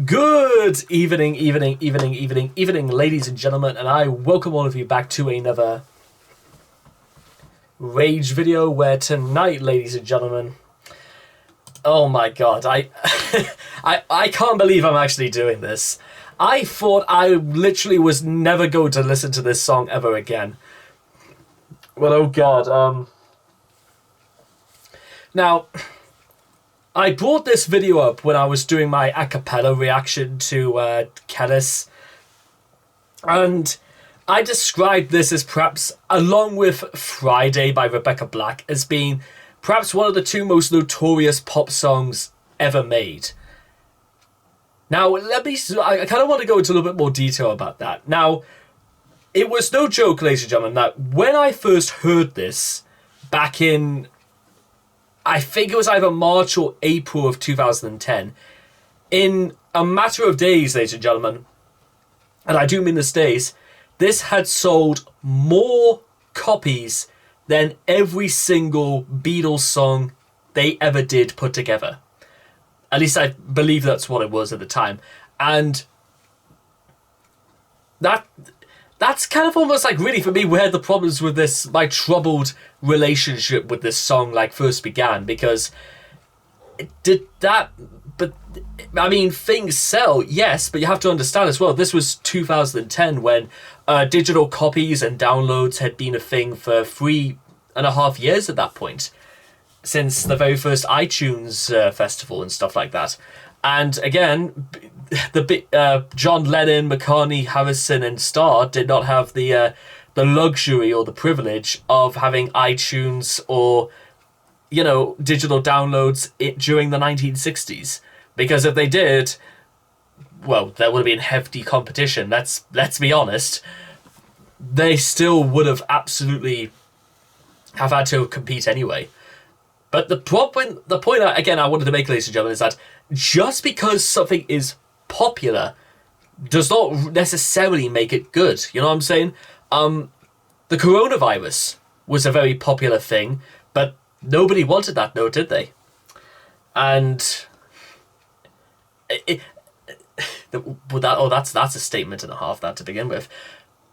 Good evening, ladies and gentlemen, and I welcome all of you back to another Rage video where tonight, ladies and gentlemen, oh my god, I can't believe I'm actually doing this. I thought I literally was never going to listen to this song ever again. Well, oh god, now, I brought this video up when I was doing my a cappella reaction to Kellis, and I described this as perhaps, along with Friday by Rebecca Black, as being perhaps one of the two most notorious pop songs ever made. Now, I kind of want to go into a little bit more detail about that. Now, it was no joke, ladies and gentlemen, that when I first heard this back in, I think it was either March or April of 2010. In a matter of days, ladies and gentlemen, and I do mean this days, this had sold more copies than every single Beatles song they ever did put together. At least I believe that's what it was at the time. And that's kind of almost like really for me where the problems with this, my troubled relationship with this song like first began, because I mean, things sell, yes, but you have to understand as well, this was 2010 when digital copies and downloads had been a thing for 3.5 years at that point, since the very first iTunes festival and stuff like that. And again, John Lennon, McCartney, Harrison, and Starr did not have the luxury or the privilege of having iTunes or, you know, digital downloads during the 1960s. Because if they did, well, there would have been hefty competition. Let's be honest. They still would have absolutely have had to compete anyway. But the point again I wanted to make, ladies and gentlemen, is that just because something is popular does not necessarily make it good. You know what I'm saying? The coronavirus was a very popular thing, but nobody wanted that note, did they? And that's a statement and a half, that to begin with.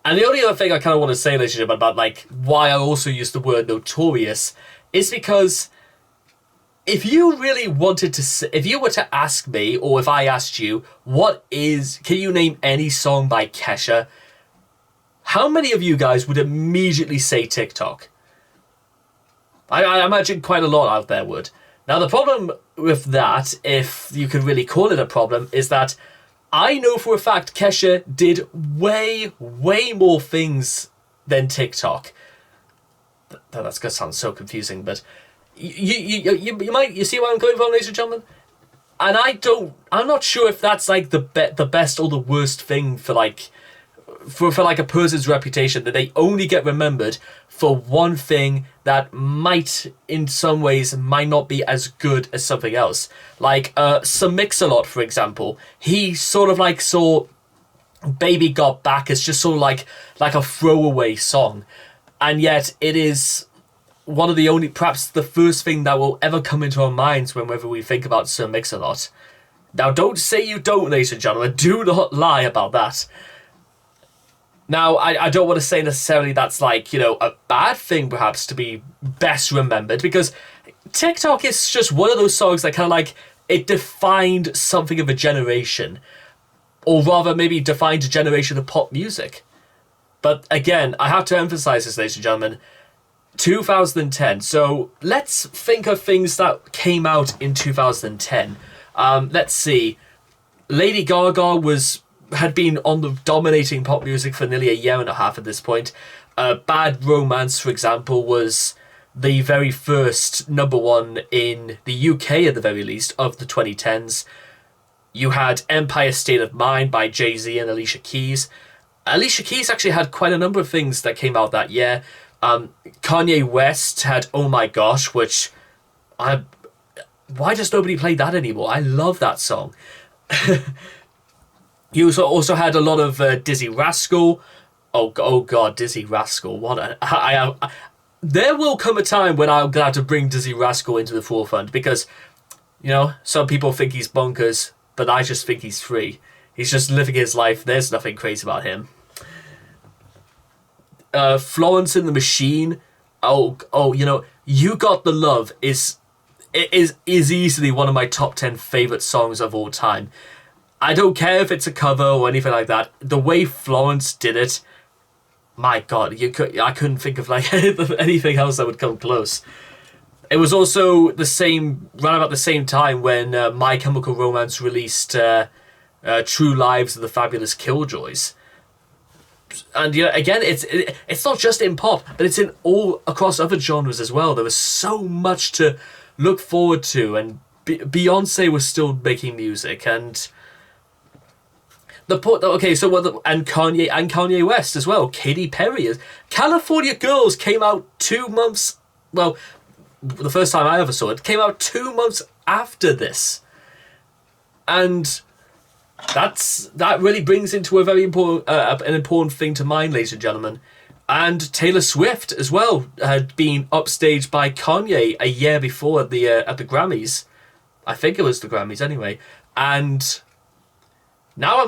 And the only other thing I kind of want to say, ladies and gentlemen, about like why I also use the word notorious is because if you really wanted to, if you were to ask me, or if I asked you, can you name any song by Kesha? How many of you guys would immediately say Tik Tok? I imagine quite a lot out there would. Now, the problem with that, if you can really call it a problem, is that I know for a fact Kesha did way more things than Tik Tok. That's going to sound so confusing, but you see where I'm going from, ladies and gentlemen? And I'm not sure if that's like the best or the worst thing for like a person's reputation, that they only get remembered for one thing that might, in some ways, might not be as good as something else. Like Sir Mix-a-Lot, for example, he sort of like saw Baby Got Back as just sort of like a throwaway song, and yet it is one of the only, perhaps the first thing that will ever come into our minds whenever we think about Sir Mix-a-Lot. Now, don't say you don't, ladies and gentlemen. Do not lie about that. Now, I don't want to say necessarily that's like, you know, a bad thing perhaps to be best remembered, because Tik Tok is just one of those songs that kind of like, it defined something of a generation, or rather maybe defined a generation of pop music. But again, I have to emphasize this, ladies and gentlemen, 2010. So let's think of things that came out in 2010. Let's see. Lady Gaga had been on the dominating pop music for nearly 1.5 years at this point. Bad Romance, for example, was the very first #1 in the UK, at the very least, of the 2010s. You had Empire State of Mind by Jay-Z and Alicia Keys. Alicia Keys actually had quite a number of things that came out that year. Kanye West had Oh My Gosh, which why does nobody play that anymore? I love that song. You also had a lot of Dizzy Rascal. Oh God, Dizzy Rascal! There will come a time when I'm glad to bring Dizzy Rascal into the forefront, because, you know, some people think he's bonkers, but I just think he's free. He's just living his life. There's nothing crazy about him. Florence and the Machine. Oh, you know, You Got the Love is easily one of my top 10 favorite songs of all time. I don't care if it's a cover or anything like that. The way Florence did it, my God, I couldn't think of like anything else that would come close. It was also around about the same time when My Chemical Romance released True Lives of the Fabulous Killjoys. And you know, again, it's not just in pop, but it's in all across other genres as well. There was so much to look forward to, and Beyonce was still making music, and and Kanye West as well. Katy Perry, California Girls came out 2 months. Well, the first time I ever saw it came out 2 months after this, and that really brings into a very important an important thing to mind, ladies and gentlemen. And Taylor Swift as well had been upstaged by Kanye a year before at the Grammys. I think it was the Grammys anyway. And now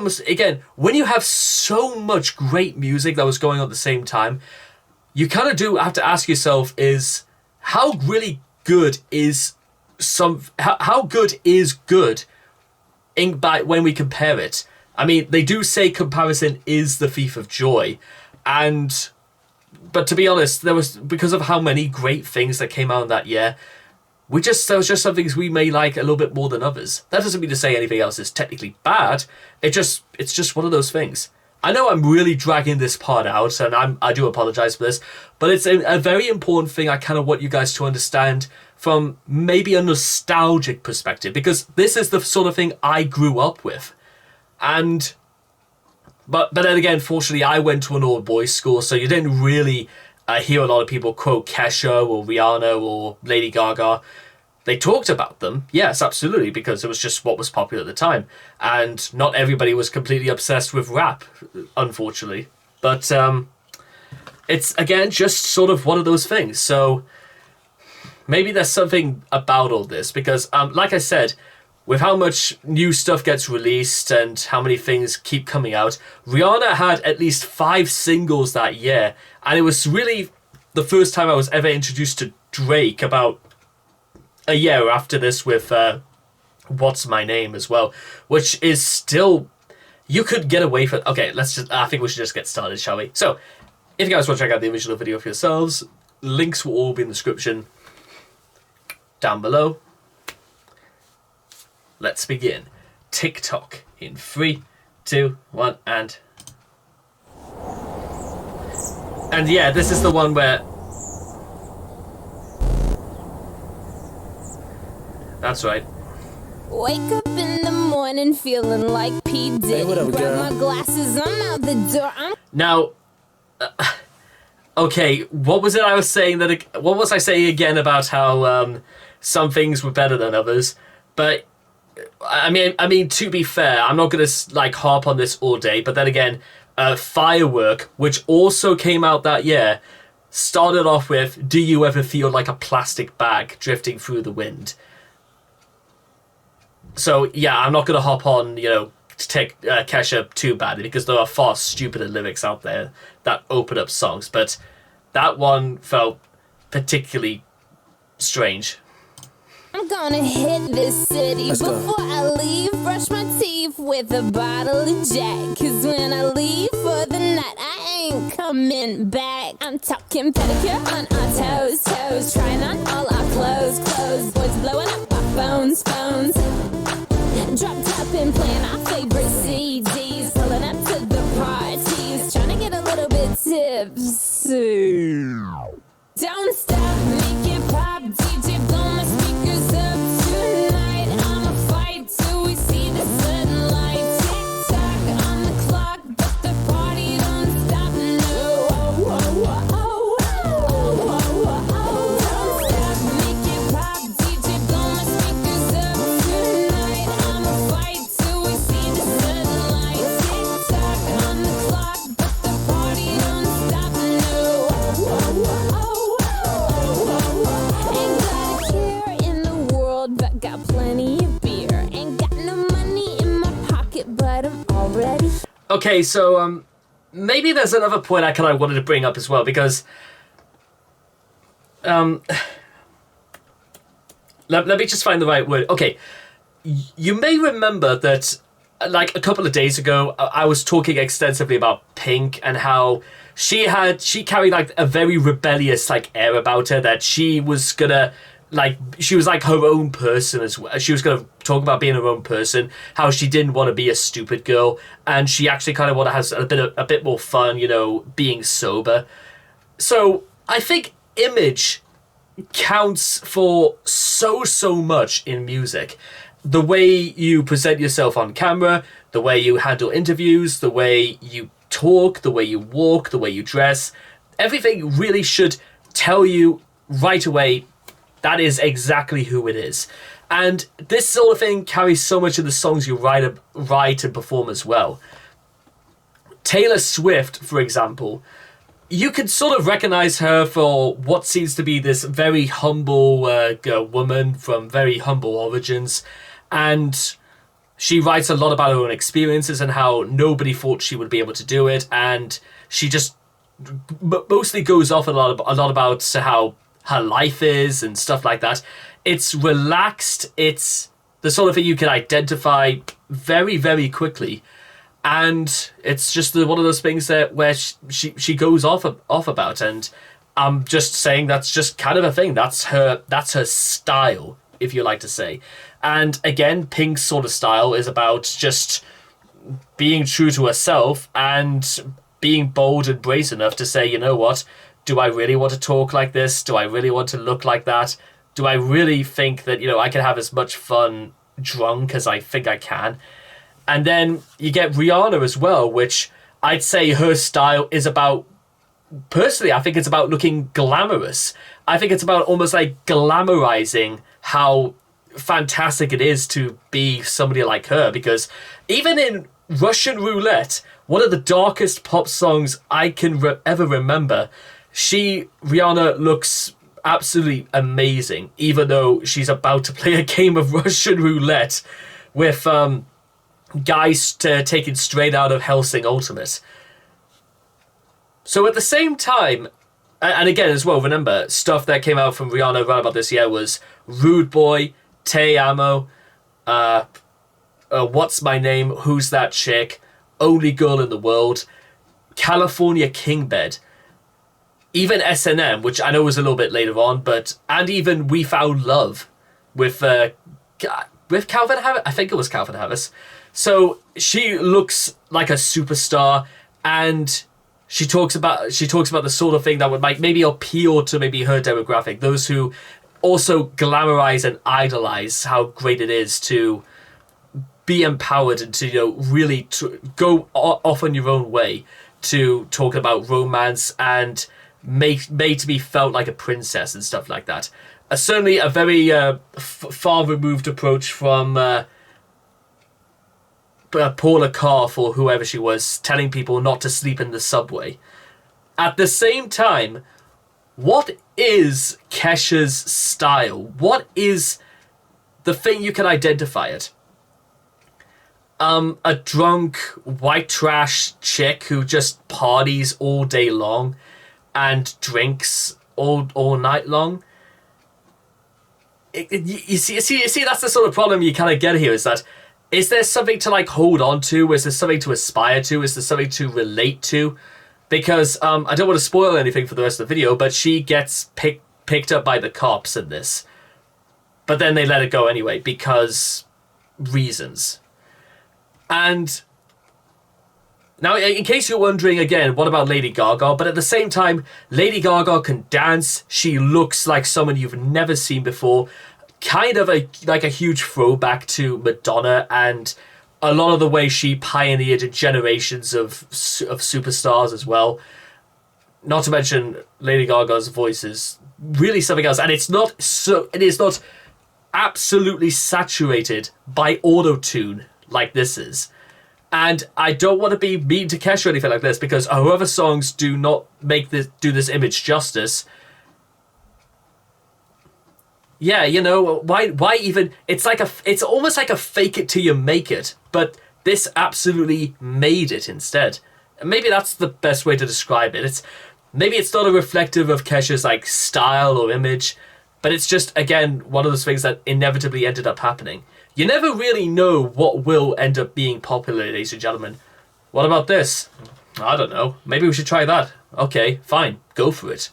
when you have so much great music that was going on at the same time, you kind of do have to ask yourself is how really good is how good is good when we compare it. I mean, they do say comparison is the thief of joy, but to be honest, because of how many great things that came out that year, there was just some things we may like a little bit more than others. That doesn't mean to say anything else is technically bad. It's just one of those things. I know I'm really dragging this part out, and I do apologize for this, but it's a very important thing I kind of want you guys to understand from maybe a nostalgic perspective, because this is the sort of thing I grew up with. But then again, fortunately, I went to an all-boys school, so you didn't really hear a lot of people quote Kesha or Rihanna or Lady Gaga. They talked about them, yes, absolutely, because it was just what was popular at the time. And not everybody was completely obsessed with rap, unfortunately. But it's, again, just sort of one of those things. So maybe there's something about all this, because, like I said, with how much new stuff gets released and how many things keep coming out, Rihanna had at least 5 singles that year. And it was really the first time I was ever introduced to Drake about a year after this with What's My Name as well, which is still, you could get away from. Okay, I think we should just get started, shall we? So, if you guys want to check out the original video for yourselves, links will all be in the description down below. Let's begin. Tik Tok in 3, 2, 1, and yeah, this is the one where. That's right. Wake up in the morning feeling like P. Diddy. Hey, what up, girl? Grab my glasses, I'm out the door. Now, okay, what was I saying again about how some things were better than others? But I mean, to be fair, I'm not gonna like harp on this all day. But then again, Firework, which also came out that year, started off with "Do you ever feel like a plastic bag drifting through the wind?" So yeah, I'm not gonna hop on, to take Kesha too badly, because there are far stupider lyrics out there that open up songs. But that one felt particularly strange. I'm gonna hit this city. Before I leave, brush my teeth with a bottle of Jack. Cause when I leave for the night, I ain't coming back. I'm talking pedicure on our toes. Trying on all our clothes. Boys blowing up our phones. Drop top and playing our favorite CDs. Pulling up to the parties. Trying to get a little bit tipsy. Don't stop, make it pop. DJ, blow my speakers up tonight. I'ma fight till we see the sunlight. Tick tock on the clock, but the party don't stop. No. Don't stop, make it pop. DJ, blow my speakers up tonight. I'ma fight till we see the sunlight. Tick tock on the clock, but the party don't stop. No. Okay, so maybe there's another point I kind of wanted to bring up as well, because let me just find the right word. Okay, you may remember that like a couple of days ago, I was talking extensively about Pink and how she carried like a very rebellious like air about her, that she was gonna she was like her own person as well. She was gonna talk about being her own person, how she didn't want to be a stupid girl, and she actually kind of want to have a bit more fun, being sober. So I think image counts for so much in music. The way you present yourself on camera, the way you handle interviews, the way you talk, the way you walk, the way you dress, everything really should tell you right away that is exactly who it is. And this sort of thing carries so much of the songs you write and perform as well. Taylor Swift, for example, you can sort of recognize her for what seems to be this very humble woman from very humble origins. And she writes a lot about her own experiences and how nobody thought she would be able to do it. And she just mostly goes off a lot about how her life is and stuff like that. It's relaxed. It's the sort of thing you can identify very, very quickly. And it's just one of those things where she goes off about. And I'm just saying that's just kind of a thing. That's her style, if you like to say. And again, Pink's sort of style is about just being true to herself and being bold and brave enough to say, you know what, do I really want to talk like this? Do I really want to look like that? Do I really think that, I can have as much fun drunk as I think I can? And then you get Rihanna as well, which I'd say her style is about, personally, I think it's about looking glamorous. I think it's about almost like glamorizing how fantastic it is to be somebody like her, because even in Russian Roulette, one of the darkest pop songs I can ever remember, Rihanna looks absolutely amazing, even though she's about to play a game of Russian Roulette with guys taken straight out of Hellsing Ultimate. So at the same time, and again as well, remember, stuff that came out from Rihanna right about this year was Rude Boy, Te Amo, What's My Name, Who's That Chick, Only Girl in the World, California King Bed, even S&M, which I know was a little bit later on, and even We Found Love with Calvin Harris. I think it was Calvin Harris. So she looks like a superstar, and she talks about the sort of thing that would maybe appeal to maybe her demographic, those who also glamorize and idolize how great it is to be empowered and to really go off on your own way, to talk about romance and made to be felt like a princess and stuff like that. Certainly a very far removed approach from Paula Carr, or whoever she was, telling people not to sleep in the subway. At the same time, what is Kesha's style? What is the thing you can identify it? A drunk white trash chick who just parties all day long and drinks all night long. You see, that's the sort of problem you kind of get here, is that, is there something to hold on to? Is there something to aspire to? Is there something to relate to? Because I don't want to spoil anything for the rest of the video, but she gets picked up by the cops in this. But then they let it go anyway, because reasons. And now, in case you're wondering again, what about Lady Gaga? But at the same time, Lady Gaga can dance. She looks like someone you've never seen before. Kind of a huge throwback to Madonna, and a lot of the way she pioneered generations of superstars as well. Not to mention Lady Gaga's voice is really something else, and it is not absolutely saturated by auto-tune like this is. And I don't want to be mean to Kesha or anything like this, because her other songs do not do this image justice. Yeah, why even? It's almost like a fake it till you make it. But This absolutely made it instead. And maybe that's the best way to describe it. Maybe it's not a reflective of Kesha's like style or image, but it's just, again, one of those things that inevitably ended up happening. You never really know what will end up being popular, ladies and gentlemen. What about this? I don't know. Maybe we should try that. Okay, fine. Go for it.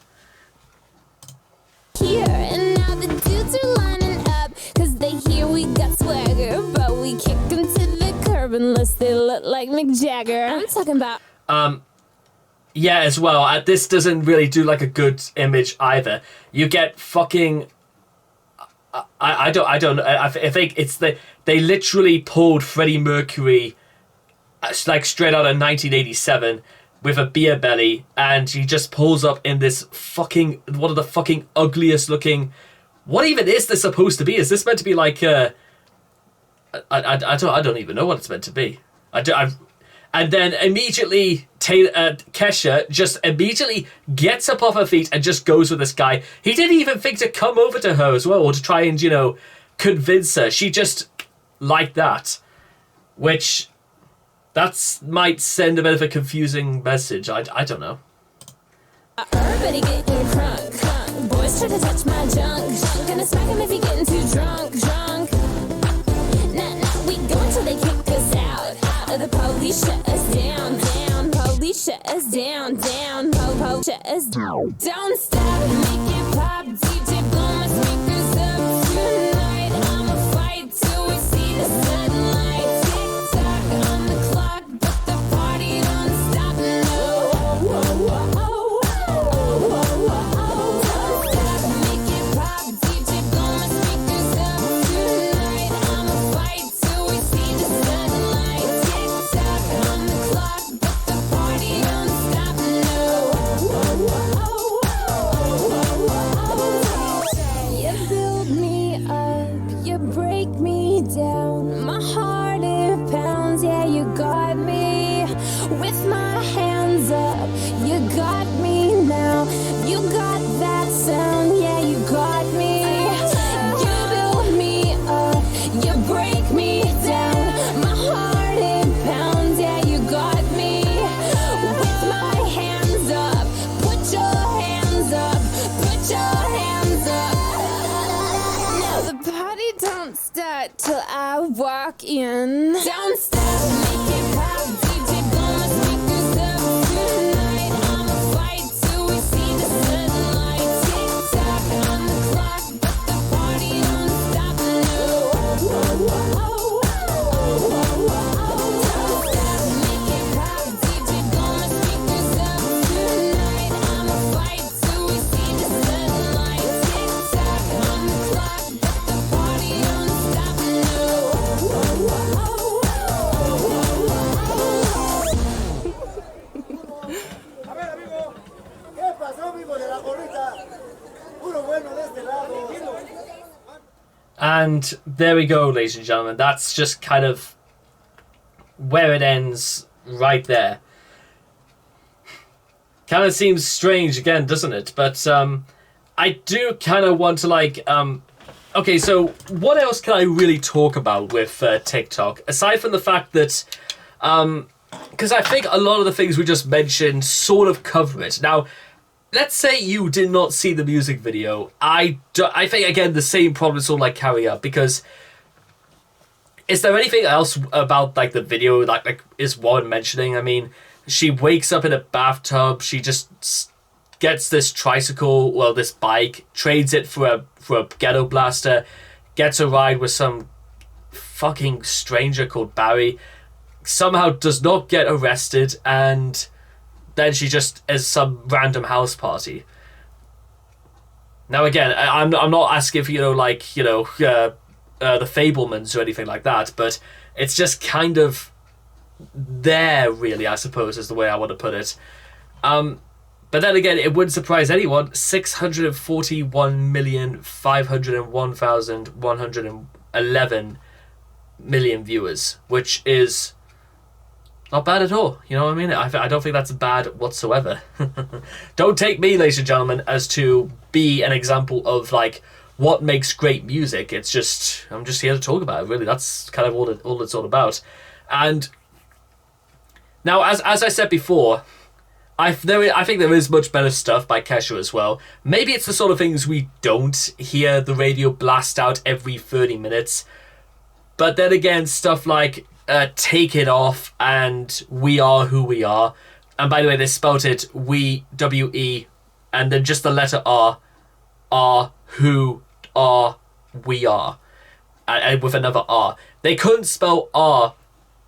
Here and now the dudes are lining up, cause they hear we got swagger, but we kick them to the curb unless they look like Mick Jagger. I'm talking about... Yeah, as well. This doesn't really do like a good image either. You get fucking... I don't know. I think it's they literally pulled Freddie Mercury like straight out of 1987 with a beer belly, and he just pulls up in this fucking one of the fucking ugliest looking. What even is this supposed to be? Is this meant to be like I don't even know what it's meant to be. And then immediately Kesha just immediately gets up off her feet and just goes with this guy. He didn't even think to come over to her as well, or to try and, you know, convince her. She just liked that. Which, might send a bit of a confusing message. I don't know. Everybody getting crunk. Boys try to touch my junk. Gonna smack him if he getting too drunk. Nah, we go until they kick us out. The police shut us down. Police shut us down. Police shut us down. Don't stop, make it pop. DJ blow my speakers up tonight. I'ma fight till we see the sunlight. Tick tock on the clock, but the party don't stop. No. Don't stop, make it pop. DJ blow my speakers up tonight. I'ma fight till we see the sunlight. Tick tock on the clock, but the party don't stop. No. You build me up, you break me down. My heart it pounds, yeah, you got me. With my hands up, you got me now. You got that sound, yeah, you got me. You build me up, you break me down. My heart it pounds, yeah, you got me. With my hands up, put your hands up, put your hands up. Now the party don't start till I walk in. Don't stop, make it pop. DJ blow my speakers up tonight. I'ma fight till we see the sunlight. Tick tock on the clock, but the party don't stop. No. Don't stop, make it pop. DJ blow my speakers up tonight. I'ma fight till we see the sunlight. Tick tock on the clock, but the party don't stop. No. A ver, amigo, ¿qué pasó, amigo de la gorrita? Puro bueno de este lado. And there we go, ladies and gentlemen. That's just kind of where it ends right there. Kind of seems strange again, doesn't it? But I do kind of want to like... okay, so what else can I really talk about with TikTok? Aside from the fact that... because I think a lot of the things we just mentioned sort of cover it. Now, let's say you did not see the music video. I think, again, the same problems will like carry up, because is there anything else about like the video that like is worth mentioning? I mean, she wakes up in a bathtub. She just gets this tricycle, well, this bike, trades it for a ghetto blaster, gets a ride with some fucking stranger called Barry, somehow does not get arrested, and then she just is some random house party. Now again, I'm not asking for, the Fablemans or anything like that, but it's just kind of there, really, I suppose, is the way I want to put it. But then again, it wouldn't surprise anyone. 641,501,111 million viewers, which is not bad at all. You know what I mean? I don't think that's bad whatsoever. Don't take me, ladies and gentlemen, as to be an example of like what makes great music. It's just, I'm just here to talk about it, really. That's kind of all it's all about. And now, as I said before, I think there is much better stuff by Kesha as well. Maybe it's the sort of things we don't hear the radio blast out every 30 minutes. But then again, stuff like Take It Off and We Are Who We Are. And by the way, they spelled it we, W-E, and then just the letter R, who, are, we are. And with another R. They couldn't spell R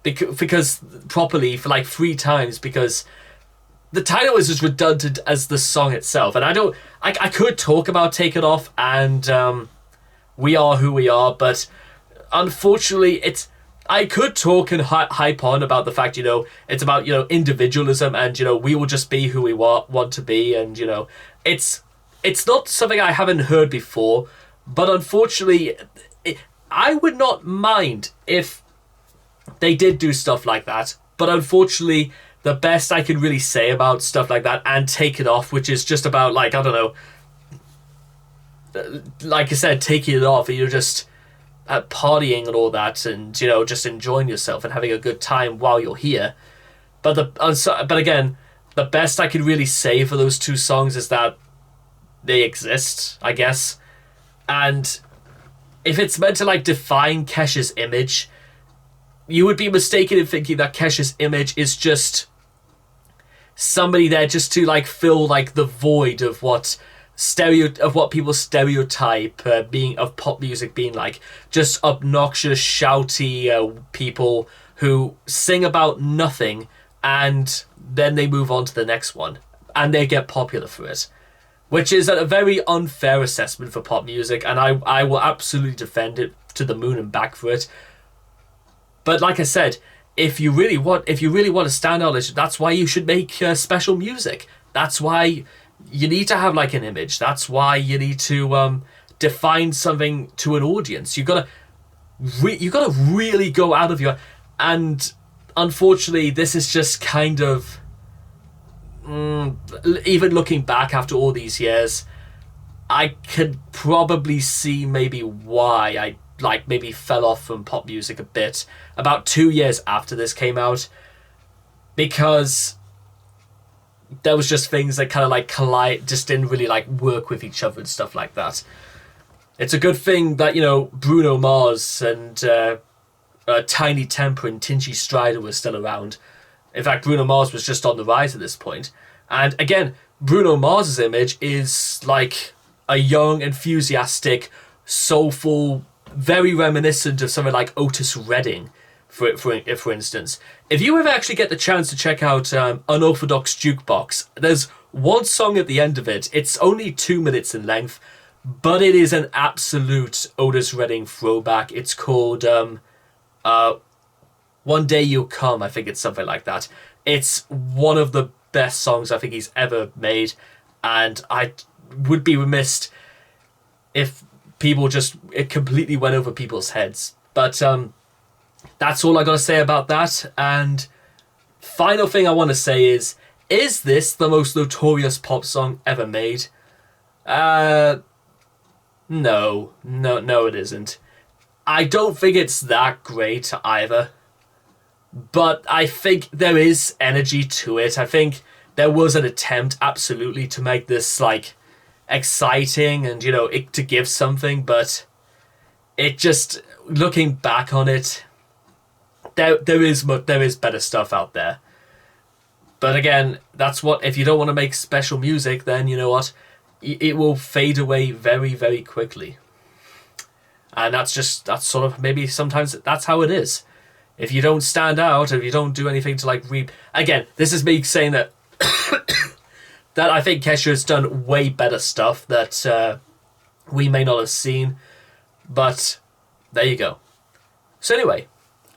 because properly for like 3 times because the title is as redundant as the song itself. And I could talk about Take It Off and We Are Who We Are, but unfortunately I could talk and hype on about the fact, it's about, individualism and, we will just be who we want to be. And, it's not something I haven't heard before, but unfortunately, I would not mind if they did do stuff like that. But unfortunately, the best I can really say about stuff like that and Take It Off, which is just about, like, I don't know, like I said, taking it off, and you're just partying and all that, and, just enjoying yourself and having a good time while you're here. But again, the best I could really say for those 2 songs is that they exist, I guess. And if it's meant to, like, define Kesha's image, you would be mistaken in thinking that Kesha's image is just somebody there just to, like, fill, like, the void of what people stereotype of pop music being like. Just obnoxious, shouty people who sing about nothing and then they move on to the next one and they get popular for it. Which is a very unfair assessment for pop music, and I will absolutely defend it to the moon and back for it. But like I said, if you really want to stand out, that's why you should make special music. That's why you need to have like an image. That's why you need to define something to an audience. You gotta really go out of your. And unfortunately, this is just kind of. Even looking back after all these years, I could probably see maybe why I maybe fell off from pop music a bit about 2 years after this came out, because there was just things that kind of collide, just didn't really work with each other and stuff like that. It's a good thing that Bruno Mars and Tiny Temper and Tinchy Stryder were still around. In fact, Bruno Mars was just on the rise at this point. And again, Bruno Mars's image is like a young, enthusiastic, soulful, very reminiscent of something like Otis Redding, for instance. If you ever actually get the chance to check out Unorthodox Jukebox, there's one song at the end of it. It's only 2 minutes in length, but it is an absolute Otis Redding throwback. It's called One Day You'll Come, I think it's something like that. It's one of the best songs I think he's ever made, and I would be remiss if it completely went over people's heads. But that's all I gotta say about that. And final thing I want to say is this the most notorious pop song ever made? No, it isn't. I don't think it's that great either. But I think there is energy to it. I think there was an attempt, absolutely, to make this exciting and to give something. But it just, looking back on it, there is better stuff out there. But again, that's what, if you don't want to make special music, then you know what, it will fade away very, very quickly. And that's sort of, maybe sometimes that's how it is. If you don't stand out, or if you don't do anything to again, this is me saying that that I think Kesha has done way better stuff that we may not have seen, but there you go. So anyway,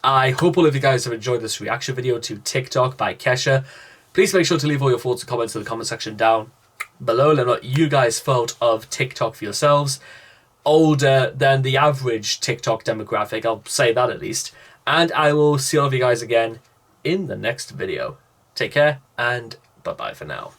I hope all of you guys have enjoyed this reaction video to Tik Tok by Kesha. Please make sure to leave all your thoughts and comments in the comment section down below. Let me know what you guys felt of Tik Tok for yourselves. Older than the average TikTok demographic, I'll say that at least. And I will see all of you guys again in the next video. Take care, and bye-bye for now.